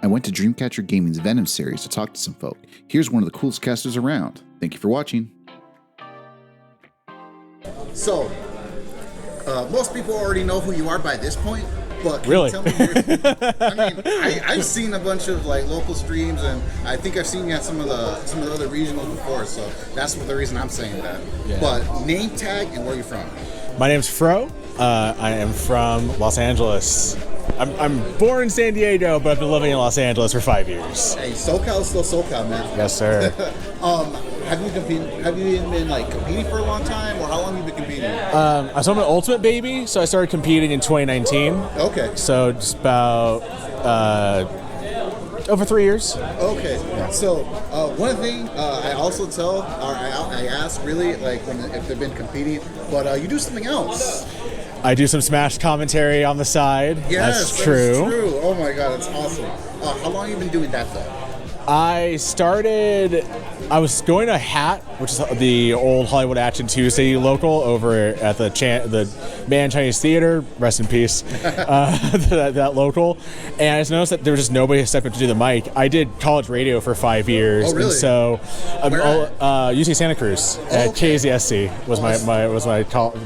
went to Dreamcatcher Gaming's Venom series to talk to some folk. Here's one of the coolest casters around. Thank you for watching. So, most people already know who you are by this point, but can Really? you tell me I've seen a bunch of like local streams, and I think I've seen you at some of the other regionals before, so that's the reason I'm saying that. Yeah. But name tag and where are you from? My name's Fro. I am from Los Angeles. I'm born in San Diego, but I've been living in Los Angeles for 5 years. Hey, SoCal is still SoCal, man. Yes, sir. Have you been like competing for a long time, or how long have you been competing? I'm an ultimate baby, so I started competing in 2019. Okay. So just about over 3 years. Okay. Yeah. So one thing I also tell, or I ask really, like if they've been competing, but you do something else. I do some Smash commentary on the side. Yes, that's true. That's true. Oh my God, it's awesome. How long have you been doing that though? I was going to Hat, which is the old Hollywood Action Tuesday local over at the Man Chinese Theater, rest in peace, that local. And I just noticed that there was just nobody stepped up to do the mic. I did college radio for 5 years. Oh, really? And so, UC Santa Cruz at KZSC was my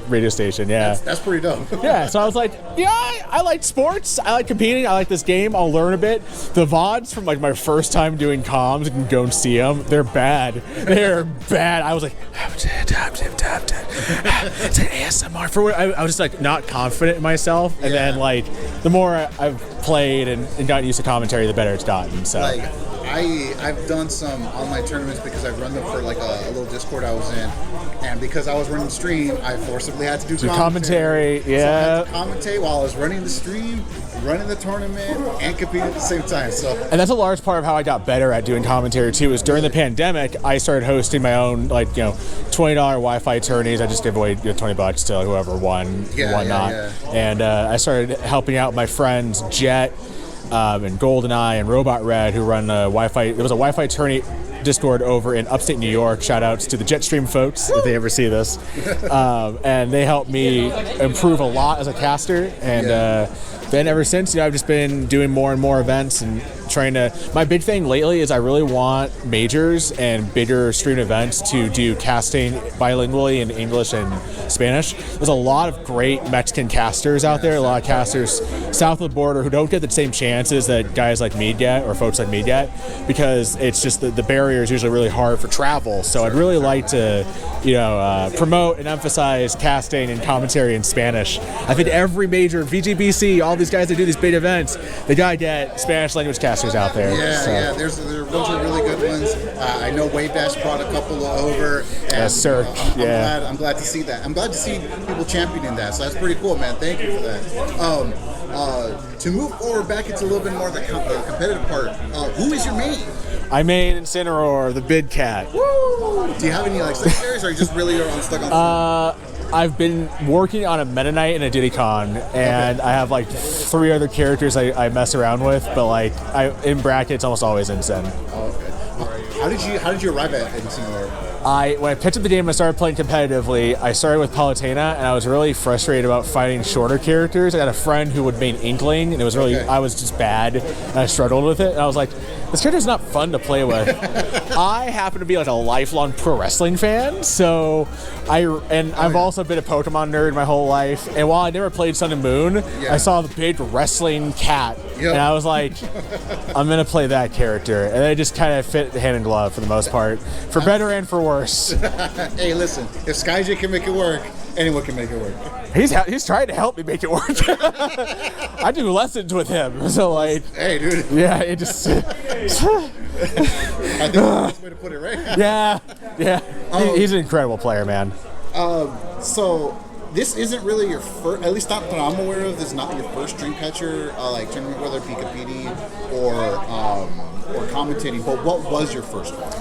radio station. Yeah. That's pretty dope. Yeah, so I was like, yeah, I like sports. I like competing. I like this game. I'll learn a bit. The VODs from like my first time doing comms, you can go and see them. They're bad. They're bad. I was like, it's an ASMR for what I was just like not confident in myself. And then like the more I've played and gotten used to commentary, the better it's gotten. So like I've done some online tournaments because I've run them for like a little Discord I was in, and because I was running the stream, I forcibly had to do commentary. Yeah. So I had to commentate while I was running the stream, running the tournament, and competing at the same time. So, and that's a large part of how I got better at doing commentary too. Is during the pandemic, I started hosting my own $20 Wi-Fi tourneys. I just give away $20 to whoever won, whatnot. Yeah. And I started helping out my friends Jet and GoldenEye and Robot Red, who run a Wi-Fi. There was a Wi-Fi tourney Discord over in upstate New York. Shout outs to the Jetstream folks if they ever see this. And they helped me improve a lot as a caster. And then ever since, I've just been doing more and more events and trying to. My big thing lately is I really want majors and bigger stream events to do casting bilingually in English and Spanish. There's a lot of great Mexican casters out there, a lot of casters south of the border who don't get the same chances that guys like me get or folks like me get, because it's just the barrier is usually really hard for travel. So I'd really like to, promote and emphasize casting and commentary in Spanish. I think every major, VGBC, all these guys that do these big events, they gotta get Spanish language casters out there. Yeah. There's a bunch of really good ones. I know Waybash brought a couple over. And, yes, sir. I'm glad to see that. I'm glad to see people championing that. So that's pretty cool, man. Thank you for that. To move forward back into a little bit more of the competitive part, who is your main? I main Incineroar, the bid cat. Woo! Do you have any secondaries, or are you just really stuck on? I've been working on a Meta Knight and a Diddycon, and I have 3 other characters I mess around with, but in brackets almost always Incin. Oh, okay. How did you arrive at Incineroar? When I picked up the game and I started playing competitively, I started with Palutena, and I was really frustrated about fighting shorter characters. I had a friend who would main Inkling, and it was really I was just bad, and I struggled with it. And I was like, this character's not fun to play with. I happen to be a lifelong pro wrestling fan, so I've also been a Pokemon nerd my whole life. And while I never played Sun and Moon, I saw the big wrestling cat, and I was like, I'm gonna play that character, and it just kind of fit hand in glove for the most part, for better and for worse. Hey, listen, if SkyJ can make it work, anyone can make it work. He's trying to help me make it work. I do lessons with him, so hey, dude. Yeah, it just. I think that's the best way to put it, right? Yeah. He's an incredible player, man. So this isn't really your first, at least not that I'm aware of. This is not your first Dreamcatcher tournament, whether it be competing or commentating. But what was your first one?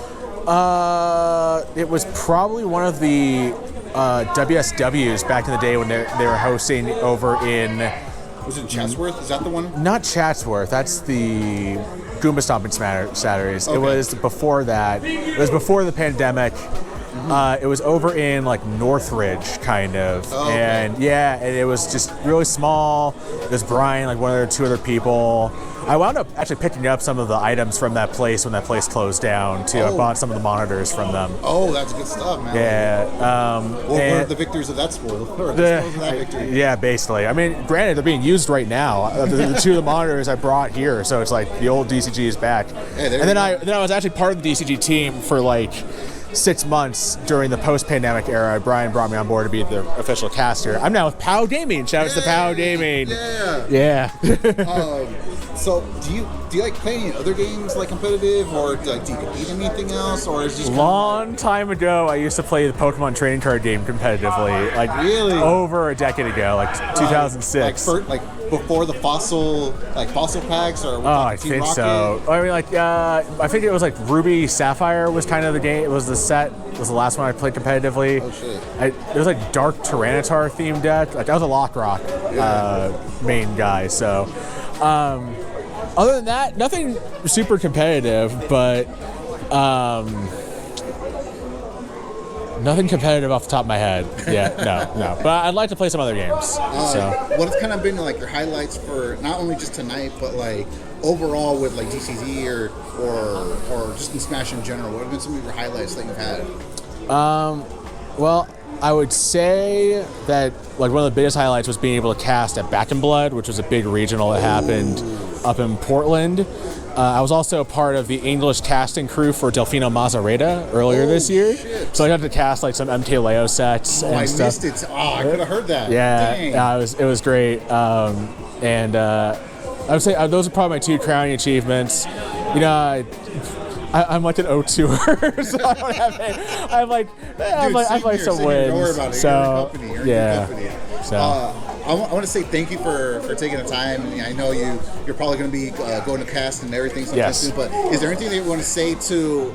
It was probably one of the WSWs back in the day when they were hosting over in. Was it Chatsworth? Is that the one? Not Chatsworth. That's the Goomba Stomping Saturdays. Okay. It was before that. It was before the pandemic. It was over in like Northridge, kind of, Oh, okay. and yeah, and it was just really small. There's Brian, like one or two other people. I wound up actually picking up some of the items from that place when that place closed down too. I Oh. bought some of the monitors from them. Oh, that's good stuff, man. Yeah. What and were the victors of that spoil? Or the spoils of that victory? yeah, basically. I mean, granted, they're being used right now. The two of the monitors I brought here, so it's like the old DCG is back. Hey, there and then you go. I was actually part of the DCG team for like 6 months during the post-pandemic era. Brian brought me on board to be the official caster. I'm now with POW Gaming. Shout out to POW Gaming. Yeah. Yeah. So do you like play any other games like competitive, or do you compete in anything else, or is it just Long time ago, I used to play the Pokemon trading card game competitively. Like Really? over a decade ago, like 2006. like before the fossil packs, or Oh, I Team think Rocket? so. I mean, like, I think it was like Ruby Sapphire was kind of the game. It was the set. It was the last one I played competitively. Oh shit. It was like Dark Tyranitar themed deck. Like I was a Lock Rock main guy. So, other than that, nothing super competitive, but nothing competitive off the top of my head. Yeah, no. But I'd like to play some other games. So. What has kind of been like your highlights for not only just tonight, but like overall with like DCZ or just in Smash in general? What have been some of your highlights that you've had? Well, I would say that like one of the biggest highlights was being able to cast at Back in Blood, which was a big regional that happened up in Portland. I was also a part of the English casting crew for Delfino Mazzareta earlier this year. Shit. So I got to cast like some MKLeo sets and I stuff. missed it. Oh, I could have heard that. Yeah, Dang. it was great. And I would say those are probably my two crowning achievements. You know, I'm like an O2er, so I don't have any. I'm like some senior, wins. Don't worry about it. So You're in company. You're yeah. in company. So I want to say thank you for taking the time. I know you're probably going to be going to cast and everything sometime Yes. soon. But is there anything that you want to say to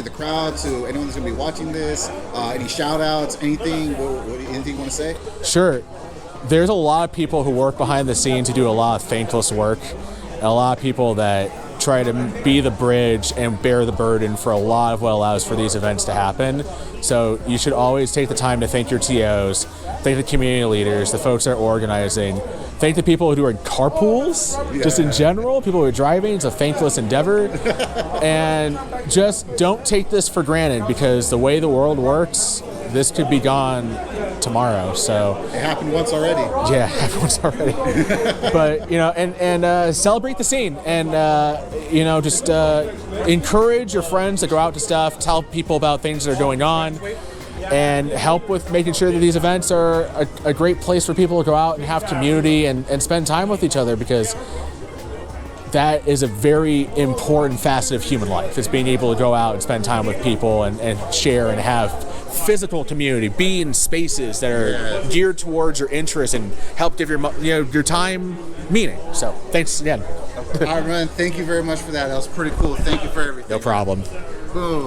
the crowd, to anyone that's going to be watching this? Any shout outs? Anything? Anything you want to say? sure. There's a lot of people who work behind the scenes who do a lot of thankless work, and a lot of people that try to be the bridge and bear the burden for a lot of what allows for these events to happen. So you should always take the time to thank your TOs, thank the community leaders, the folks that are organizing, thank the people who are in carpools, just in general, people who are driving. It's a thankless endeavor. And just don't take this for granted, because the way the world works, this could be gone tomorrow. So It happened once already. yeah, everyone's already. But and celebrate the scene, and just encourage your friends to go out to stuff, tell people about things that are going on, and help with making sure that these events are a great place for people to go out and have community and spend time with each other, because that is a very important facet of human life, is being able to go out and spend time with people and share and have physical community, be in spaces that are geared towards your interests and help give your time meaning. So thanks again. All right, man. Thank you very much for that. That was pretty cool. Thank you for everything. No problem. Boom.